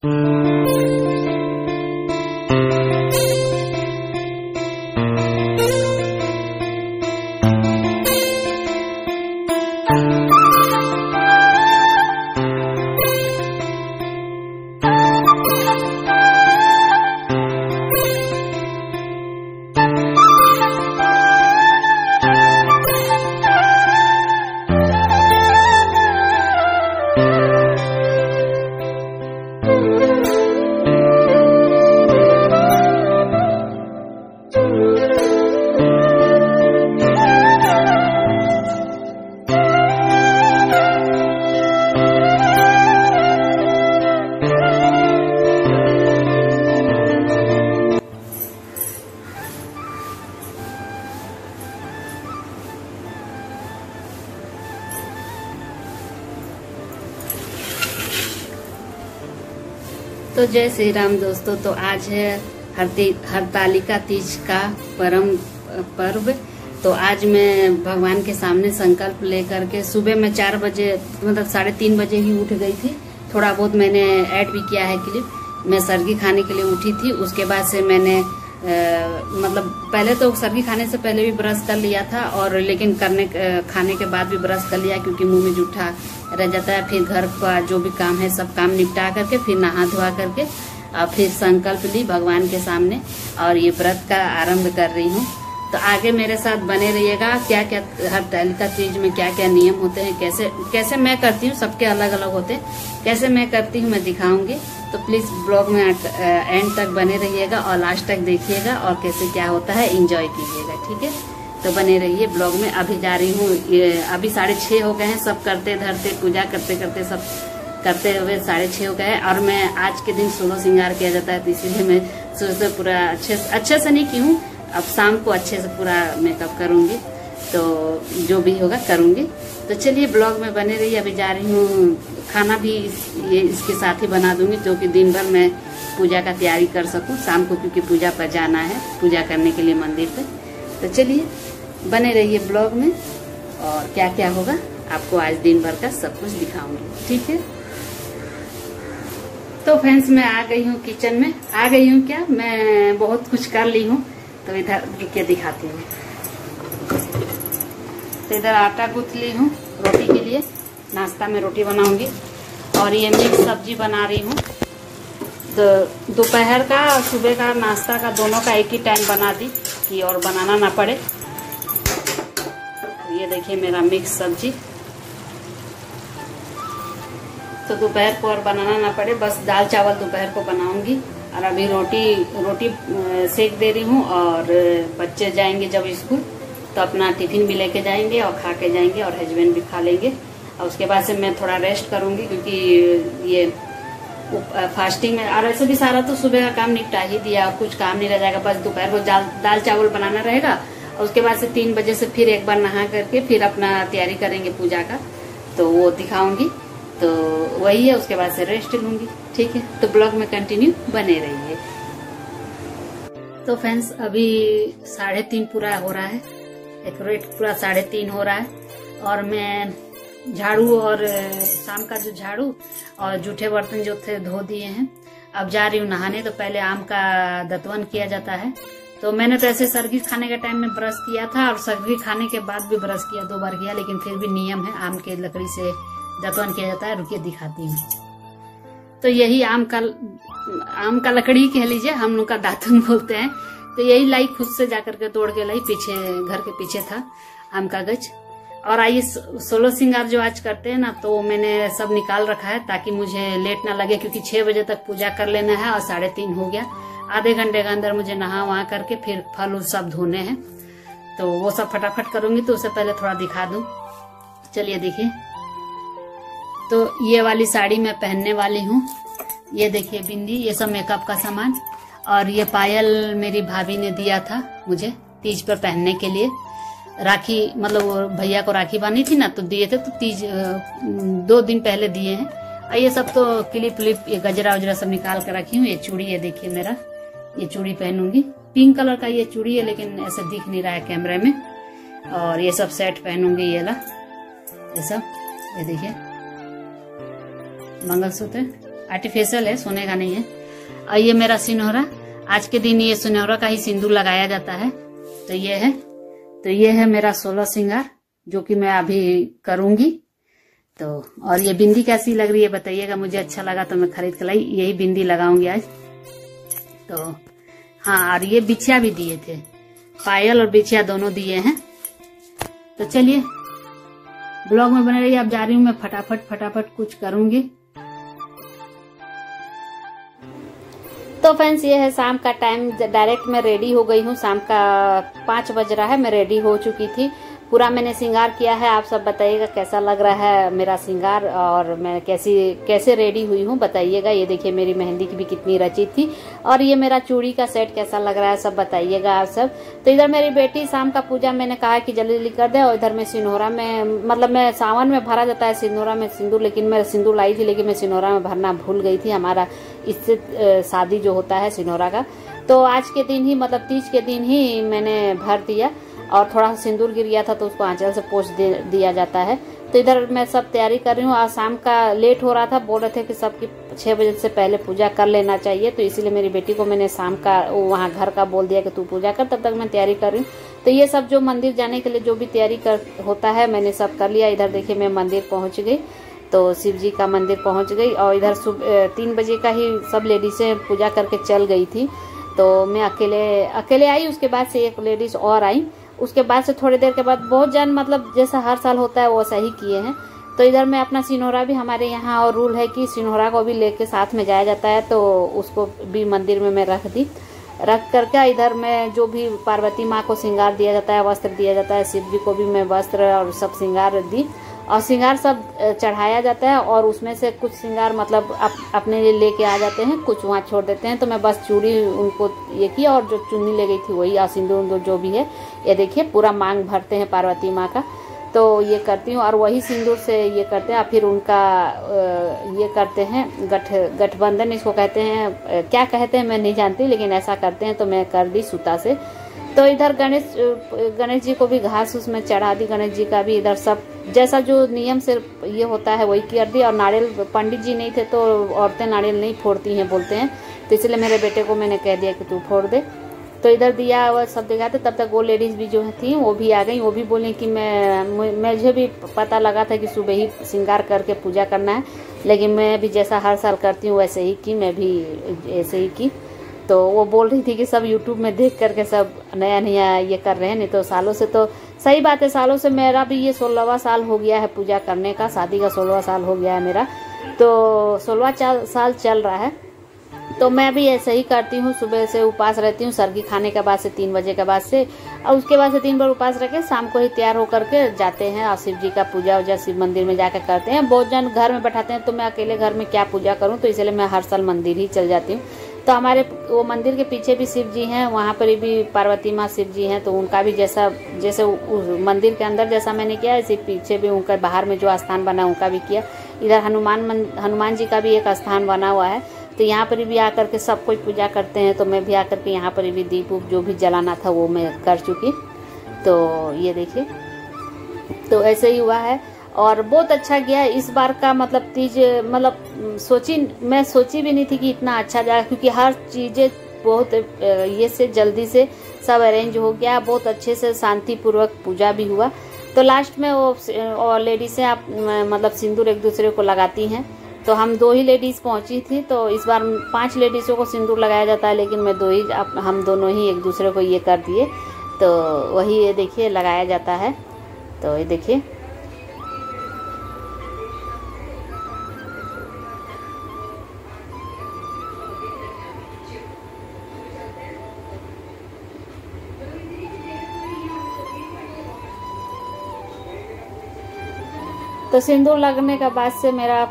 तो जय श्री राम दोस्तों। तो आज है हरतालिका तीज का परम पर्व। तो आज मैं भगवान के सामने संकल्प लेकर के सुबह में 4 बजे मतलब 3:30 बजे ही उठ गई थी। थोड़ा बहुत मैंने ऐड भी किया है क्लिप। मैं सरगी खाने के लिए उठी थी। उसके बाद से मैंने मतलब पहले तो सरगी खाने से पहले भी ब्रश कर लिया था, और लेकिन खाने के बाद भी ब्रश कर लिया क्योंकि मुंह में जूठा रह जाता है। फिर घर का जो भी काम है सब काम निपटा करके फिर नहा धोआ करके और फिर संकल्प ली भगवान के सामने, और ये व्रत का आरंभ कर रही हूँ। तो आगे मेरे साथ बने रहिएगा। क्या क्या हरतालिका तीज में क्या क्या नियम होते हैं, कैसे मैं करती हूँ, सबके अलग अलग होते हैं। कैसे मैं करती हूँ मैं दिखाऊंगी। तो प्लीज ब्लॉग में एंड तक बने रहिएगा और लास्ट तक देखिएगा, और कैसे क्या होता है एंजॉय कीजिएगा, ठीक है। तो बने रहिए ब्लॉग में। अभी जा रही हूँ, अभी 6:30 हो गए हैं। सब करते धरते पूजा करते करते सब करते हुए 6:30 हो गए हैं। और मैं आज के दिन 16 श्रृंगार किया जाता है, तो इसीलिए मैं सुबह पूरा अच्छे से नहीं की हूँ। अब शाम को अच्छे से पूरा मेकअप करूंगी, तो जो भी होगा करूंगी। तो चलिए ब्लॉग में बने रहिए। अभी जा रही हूँ, खाना भी ये इसके साथ ही बना दूंगी, जो कि दिन भर मैं पूजा का तैयारी कर सकूं शाम को, क्योंकि पूजा पर जाना है, पूजा करने के लिए मंदिर पे। तो चलिए बने रहिए ब्लॉग में, और क्या क्या होगा आपको आज दिन भर का सब कुछ दिखाऊंगी, ठीक है। तो फ्रेंड्स मैं आ गई हूँ किचन में। आ गई हूँ क्या, मैं बहुत कुछ कर ली हूँ। तो इधर रुकिए दिखाती हूँ। तो इधर आटा गूंथ ली हूँ रोटी के लिए, नाश्ता में रोटी बनाऊंगी। और ये मिक्स सब्जी बना रही हूँ। तो दोपहर का और सुबह का नाश्ता का दोनों का एक ही टाइम बना दी कि और बनाना ना पड़े। ये देखिए मेरा मिक्स सब्जी, तो दोपहर को और बनाना ना पड़े, बस दाल चावल दोपहर को बनाऊंगी। और अभी रोटी सेक दे रही हूँ। और बच्चे जाएंगे जब स्कूल तो अपना टिफिन भी लेके जाएंगे और खा के जाएंगे, और हस्बैंड भी खा लेंगे। और उसके बाद से मैं थोड़ा रेस्ट करूंगी, क्योंकि ये फास्टिंग में। और ऐसे भी सारा तो सुबह का काम निपटा ही दिया, और कुछ काम नहीं रह जाएगा। बस दोपहर को दाल चावल बनाना रहेगा। और उसके बाद से 3 बजे से फिर एक बार नहा करके फिर अपना तैयारी करेंगे पूजा का, तो वो दिखाऊंगी। तो वही है, उसके बाद से रेस्ट लूंगी, ठीक है। तो ब्लॉग में कंटिन्यू बने रहिए। तो फ्रेंड्स अभी 3:30 पूरा हो रहा है, एक्यूरेट पूरा 3:30 हो रहा है। और मैं झाड़ू और शाम का जो झाड़ू और जूठे बर्तन जो थे धो दिए हैं। अब जा रही हूँ नहाने। तो पहले आम का दतवन किया जाता है। तो मैंने तो ऐसे सरगी खाने के टाइम में ब्रश किया था, और सरगी खाने के बाद भी ब्रश किया, 2 बार किया। लेकिन फिर भी नियम है, आम के लकड़ी से दतवन किया जाता है। रुकिए दिखाती हूँ। तो यही आम का लकड़ी कह लीजिए, हम लोग का दातुन बोलते हैं। तो यही लाई, खुद से जाकर के तोड़ के लाई, पीछे घर के पीछे था आम का गज। और आइए 16 श्रृंगार जो आज करते हैं ना, तो मैंने सब निकाल रखा है ताकि मुझे लेट ना लगे, क्योंकि 6 बजे तक पूजा कर लेना है और 3:30 हो गया। आधे घंटे के अंदर मुझे नहा वहा करके फिर फल सब धोने हैं। तो वो सब फटाफट करूंगी। तो उससे पहले थोड़ा दिखा दूं, चलिए देखिए। तो ये वाली साड़ी मैं पहनने वाली हूँ। ये देखिए बिंदी, ये सब मेकअप का सामान। और ये पायल मेरी भाभी ने दिया था मुझे तीज पर पहनने के लिए। राखी मतलब भैया को राखी बांधी थी ना, तो दिए थे। तो तीज 2 दिन पहले दिए हैं। और ये सब तो क्लिप ये गजरा वजरा सब निकाल कर रखी हूँ। ये चूड़ी है, देखिए मेरा ये चूड़ी पहनूंगी। पिंक कलर का ये चूड़ी है, लेकिन ऐसे दिख नहीं रहा है कैमरे में। और ये सब सेट पहनूंगी, ये ला ये सब, ये देखिए मंगलसूत्र। आर्टिफिशियल है, सोने का नहीं है। और ये मेरा सिनोरा, आज के दिन ये सिनोरा का ही सिंदूर लगाया जाता है। तो ये है मेरा 16 श्रृंगार जो कि मैं अभी करूंगी। तो और ये बिंदी कैसी लग रही है बताइएगा, मुझे अच्छा लगा तो मैं खरीद के लाई, यही बिंदी लगाऊंगी आज। तो हाँ, और ये बिछिया भी दिए थे, पायल और बिछिया दोनों दिए हैं। तो चलिए ब्लॉग में बने रहिए। अब जा रही हूँ मैं फटाफट कुछ करूंगी। तो फ्रेंड्स, ये है शाम का टाइम, डायरेक्ट मैं रेडी हो गई हूँ। शाम का 5 बज रहा है, मैं रेडी हो चुकी थी। पूरा मैंने श्रृंगार किया है। आप सब बताइएगा कैसा लग रहा है मेरा श्रृंगार और मैं कैसे रेडी हुई हूँ बताइएगा। ये देखिए मेरी मेहंदी की भी कितनी रची थी और ये मेरा चूड़ी का सेट कैसा लग रहा है सब बताइएगा आप सब। तो इधर मेरी बेटी शाम का पूजा मैंने कहा कि जल्दी जल्दी कर दे, और इधर मैं सिनोरा में, मतलब मैं सावन में भरा जाता है सिनोरा में सिंदूर, लेकिन मैं सिंदूर लाई थी लेकिन मैं सिनोरा में भरना भूल गई थी। हमारा इससे शादी जो होता है सिनोरा का, तो आज के दिन ही, मतलब तीज के दिन ही मैंने भर दिया और थोड़ा सा सिंदूर गिर गया था तो उसको आंचल से पोंछ दिया जाता है। तो इधर मैं सब तैयारी कर रही हूँ। आज शाम का लेट हो रहा था, बोल रहे थे कि सबकी 6 बजे से पहले पूजा कर लेना चाहिए, तो इसीलिए मेरी बेटी को मैंने शाम का वहाँ घर का बोल दिया कि तू पूजा कर, तब तक मैं तैयारी कर रही हूँ। तो ये सब जो मंदिर जाने के लिए जो भी तैयारी होता है मैंने सब कर लिया। इधर देखिए मैं मंदिर पहुँच गई, तो शिव जी का मंदिर पहुँच गई और इधर सुबह 3 बजे का ही सब लेडीजें पूजा करके चल गई थी। तो मैं अकेले आई, उसके बाद से एक लेडीज और आई, उसके बाद से थोड़ी देर के बाद बहुत जन, मतलब जैसा हर साल होता है वैसा ही किए हैं। तो इधर मैं अपना सिनोरा भी, हमारे यहाँ और रूल है कि सिनोरा को भी लेके साथ में जाया जाता है, तो उसको भी मंदिर में मैं रख करके इधर मैं जो भी पार्वती माँ को श्रृंगार दिया जाता है, वस्त्र दिया जाता है, शिव जी को भी मैं वस्त्र और सब श्रृंगार दी और श्रृंगार सब चढ़ाया जाता है। और उसमें से कुछ श्रृंगार मतलब अपने लिए लेके आ जाते हैं, कुछ वहाँ छोड़ देते हैं। तो मैं बस चूड़ी उनको ये की और जो चुन्नी ले गई थी वही, और सिंदूर जो भी है, ये देखिए पूरा मांग भरते हैं पार्वती माँ का। तो ये करती हूँ और वही सिंदूर से ये करते हैं। फिर उनका ये करते हैं गठबंधन, इसको कहते हैं, क्या कहते हैं मैं नहीं जानती, लेकिन ऐसा करते हैं। तो मैं कर दी सूता से। तो इधर गणेश जी को भी घास उसमें चढ़ा दी, गणेश जी का भी इधर सब जैसा जो नियम से ये होता है वही कर दी। और नारियल, पंडित जी नहीं थे तो औरतें नारियल नहीं फोड़ती हैं बोलते हैं, तो इसलिए मेरे बेटे को मैंने कह दिया कि तू फोड़ दे। तो इधर दिया और सब दिखाते, तब तक वो लेडीज भी जो थी वो भी आ गई। वो भी बोली कि मुझे भी पता लगा था कि सुबह ही श्रृंगार करके पूजा करना है, लेकिन मैं भी जैसा हर साल करती हूँ वैसे ही की, मैं भी ऐसे ही की। तो वो बोल रही थी कि सब यूट्यूब में देख करके सब नया ये कर रहे हैं, नहीं तो सालों से, तो सही बात है, सालों से मेरा भी ये 16वां साल हो गया है पूजा करने का, शादी का 16वां साल हो गया है मेरा, तो 16वां साल चल रहा है। तो मैं भी ऐसे ही करती हूँ, सुबह से उपास रहती हूँ, सरगी खाने के बाद से 3 बजे के बाद से, और उसके बाद से 3 बार उपास रख के शाम को ही तैयार होकर के जाते हैं और शिव जी का पूजा वूजा शिव मंदिर में जाकर करते हैं। बहुत जन घर में बैठाते हैं, तो मैं अकेले घर में क्या पूजा करूँ, तो इसलिए मैं हर साल मंदिर ही चल जाती हूँ। तो हमारे वो मंदिर के पीछे भी शिव जी हैं, वहाँ पर भी पार्वती माँ शिव जी हैं, तो उनका भी जैसे मंदिर के अंदर जैसा मैंने किया, ऐसे पीछे भी उनका बाहर में जो स्थान बना उनका भी किया। इधर हनुमान जी का भी एक स्थान बना हुआ है, तो यहाँ पर भी आकर के सब कोई पूजा करते हैं। तो मैं भी आकर के यहाँ पर भी दीप जो भी जलाना था वो मैं कर चुकी। तो ये देखिए, तो ऐसे ही हुआ है और बहुत अच्छा गया इस बार का, मतलब तीज, मतलब मैं सोची भी नहीं थी कि इतना अच्छा जाएगा, क्योंकि हर चीजें बहुत ये से जल्दी से सब अरेंज हो गया, बहुत अच्छे से शांतिपूर्वक पूजा भी हुआ। तो लास्ट में वो लेडीजें मतलब सिंदूर एक दूसरे को लगाती हैं, तो हम 2 ही लेडीज पहुंची थी। तो इस बार 5 लेडीजों को सिंदूर लगाया जाता है, लेकिन मैं 2 ही, हम दोनों ही एक दूसरे को ये कर दिए। तो वही ये देखिए लगाया जाता है। तो ये देखिए, तो सिंदूर लगने के बाद से मेरा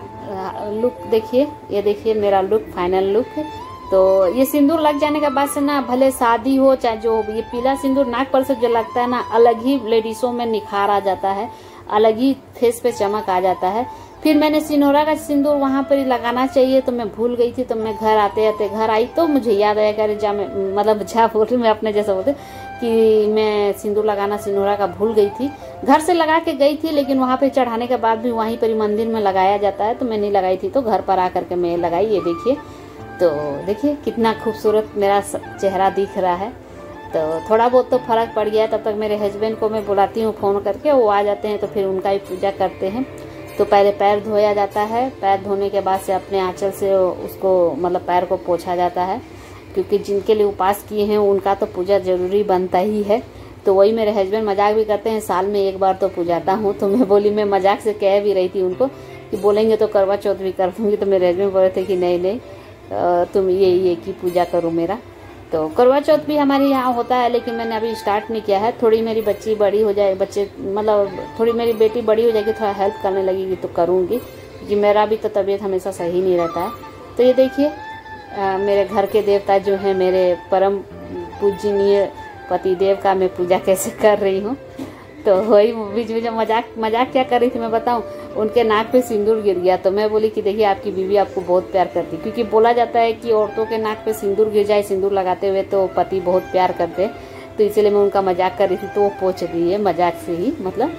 लुक देखिए, ये देखिए मेरा लुक, फाइनल लुक। तो ये सिंदूर लग जाने के बाद से ना, भले शादी हो चाहे जो हो, ये पीला सिंदूर नाक पर से जो लगता है ना, अलग ही लेडीजों में निखार आ जाता है, अलग ही फेस पे चमक आ जाता है। फिर मैंने सिनोरा का सिंदूर वहां पर ही लगाना चाहिए तो मैं भूल गई थी। तो मैं घर आते आते घर आई तो मुझे याद आया कि जा मतलब जा बोल रही मैं अपने जैसा बोलते कि मैं सिंदूर लगाना सिनोरा का भूल गई थी। घर से लगा के गई थी लेकिन वहां पे चढ़ाने के बाद भी वहीं पर मंदिर में लगाया जाता है तो मैं नहीं लगाई थी। तो घर पर आकर के मैं लगाई। ये देखिए, तो देखिए कितना खूबसूरत मेरा चेहरा दिख रहा है। तो थोड़ा बहुत तो फर्क पड़ गया है। तब तक मेरे हस्बैंड को मैं बुलाती हूँ फोन करके, वो आ जाते हैं तो फिर उनका ही पूजा करते हैं। तो पहले पैर धोया जाता है, पैर धोने के बाद से अपने आंचल से उसको मतलब पैर को पोंछा जाता है, क्योंकि जिनके लिए उपास किए हैं उनका तो पूजा जरूरी बनता ही है। तो वही मेरे हस्बैंड मजाक भी करते हैं, साल में एक बार तो पूजाता हूँ। तो मैं बोली, मैं मजाक से कह भी रही थी उनको कि बोलेंगे तो करवा चौथ भी कर दूंगी। तो मेरे हस्बैंड बोल रहे थे कि नहीं तुम ये की पूजा करो मेरा। तो करवा चौथ भी हमारे यहाँ होता है लेकिन मैंने अभी स्टार्ट नहीं किया है। थोड़ी मेरी बच्ची बड़ी हो जाए, मतलब थोड़ी मेरी बेटी बड़ी हो जाएगी, थोड़ा हेल्प करने लगेगी तो करूँगी, क्योंकि मेरा भी तो तबीयत हमेशा सही नहीं रहता है। तो ये देखिए मेरे घर के देवता जो हैं, मेरे परम पूजनीय पतिदेव का मैं पूजा कैसे कर रही हूँ। तो वही बीच में मजाक क्या कर रही थी मैं बताऊं, उनके नाक पे सिंदूर गिर गया। तो मैं बोली कि देखिए आपकी बीवी आपको बहुत प्यार करती, क्योंकि बोला जाता है कि औरतों के नाक पे सिंदूर गिर जाए सिंदूर लगाते हुए तो पति बहुत प्यार करते। तो इसलिए मैं उनका मजाक कर रही थी, तो वो पोंछ रही है मजाक से ही मतलब।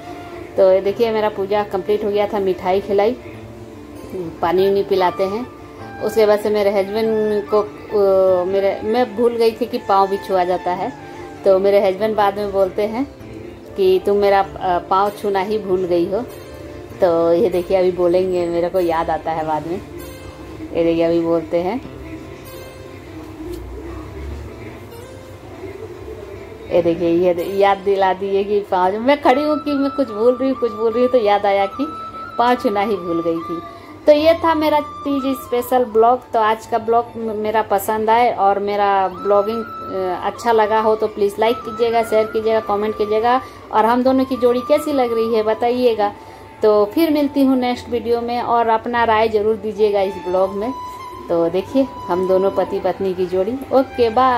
तो देखिए मेरा पूजा कंप्लीट हो गया था, मिठाई खिलाई, पानी उनी पिलाते हैं। उसके बाद से मेरे हस्बैंड को मैं भूल गई थी कि पाँव भी छुआ जाता है। तो मेरे हस्बैंड बाद में बोलते हैं कि तुम मेरा पाँव छूना ही भूल गई हो। तो ये देखिए अभी बोलेंगे, मेरे को याद आता है बाद में। ये देखिए अभी बोलते हैं, ये देखिए ये याद दिला दिए कि पाँव, मैं खड़ी हूँ कि मैं कुछ भूल रही हूँ तो याद आया कि पाँव छूना ही भूल गई थी। तो ये था मेरा तीज स्पेशल ब्लॉग। तो आज का ब्लॉग मेरा पसंद आए और मेरा ब्लॉगिंग अच्छा लगा हो तो प्लीज़ लाइक कीजिएगा, शेयर कीजिएगा, कमेंट कीजिएगा, और हम दोनों की जोड़ी कैसी लग रही है बताइएगा। तो फिर मिलती हूँ नेक्स्ट वीडियो में, और अपना राय जरूर दीजिएगा इस ब्लॉग में। तो देखिए हम दोनों पति पत्नी की जोड़ी। Okay bye.